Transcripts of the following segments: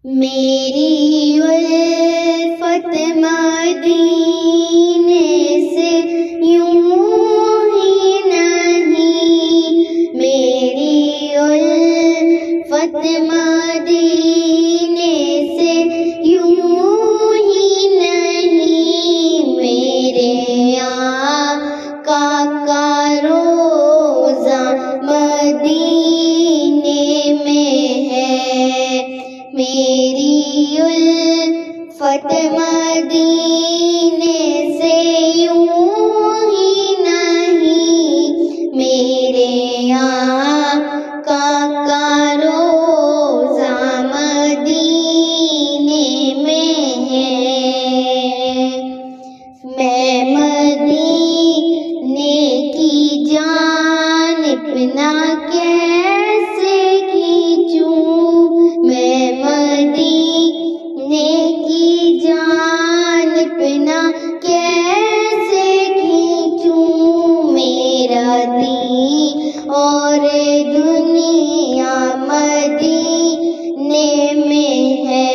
میری الفت مدینے سے یوں ہی نہیں، میری الفت مدینے سے یوں ہی نہیں، میرے آقا کا روضہ مدینے میں ہے، میری الفت مدینے سے یوں ہی نہیں، میرے آقا کا روضہ مدینے میں ہے۔ میں مدینے کی جانب نہ کیسے کھینچوں، میں مدینے کی جانب نہ کیسے کھینچوں، میرا دین اور دنیا مدینے میں ہے،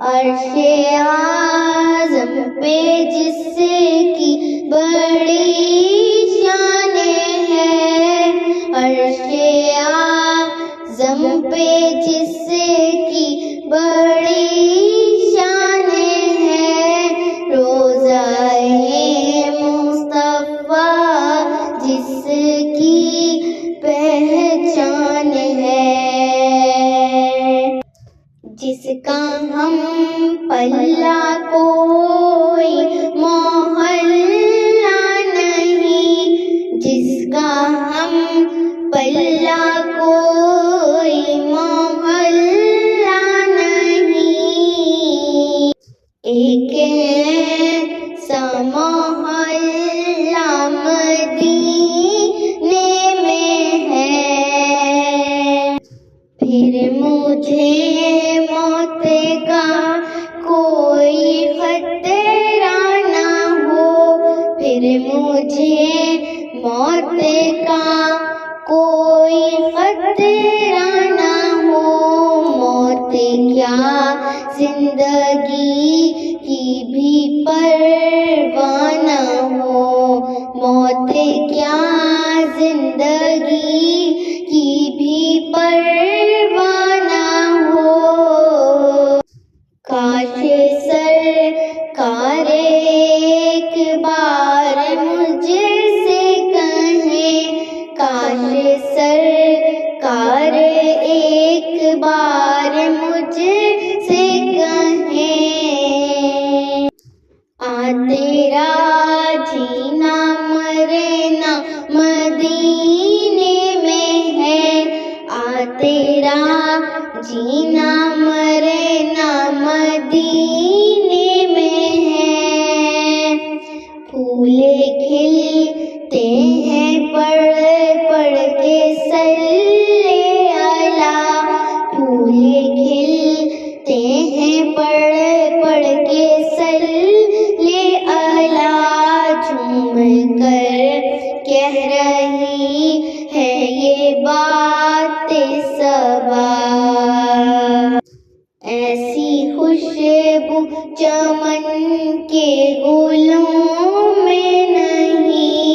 عرش اعظم پہ جس کی بڑی شان ہے، عرش اعظم پہ جس کی بڑی شان ہے، روضہ مصطفیٰ جس کی پہچان ہے، جس کا ہم پلہ کوئی محلہ نہیں، جس کا ہم پلہ کوئی محلہ نہیں، ایک ایسا محلہ مدینے میں ہے، پھر مجھے موت کا کوئی خطرہ نہ ہو، پھر مجھے موت کا کوئی خطرہ نہ ہو، موت کیا زندگی کی بھی پرواہ نہ ہو، موت کیا زندگی کی بھی پرواہ نہ ہو، کاش سرکار ایک بار مجھ سے کہیں، کاش سرکار ایک بار مجھ سے کہیں، تیرا جینا مرنا مدینے میں ہے، تیرا جینا مرنا مدینے میں ہے، پھول کھلتے ہیں پڑھ پڑھ کے صلی علی، پھول کھلتے ہیں پڑھ پڑھ کے صلی علی، جھوم کر کہہ رہی ہے یہ بات صبا، ایسی خوشبو چمن کے گلوں میں نہیں،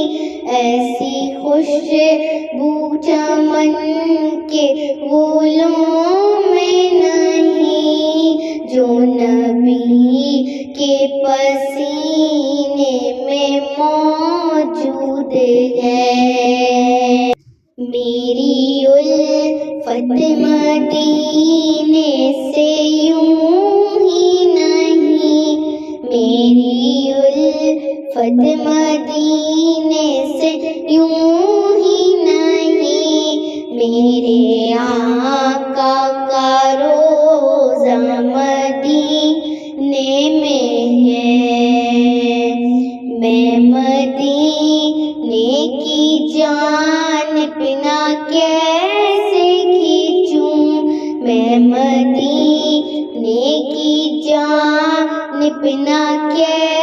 ایسی خوشبو چمن کے گلوں میں نہیں، جو نبی کے پسینے میں موجود ہے، میری الفت مدینے سے یوں ہی نہیں، میری الفت مدینے سے یوں ہی نہیں، میرے آقا کا روضہ مدینے میں ہے، میں مدینے کی جانب نہ کیسے کھینچوں، میں مدینے کی جانب نہ کیسے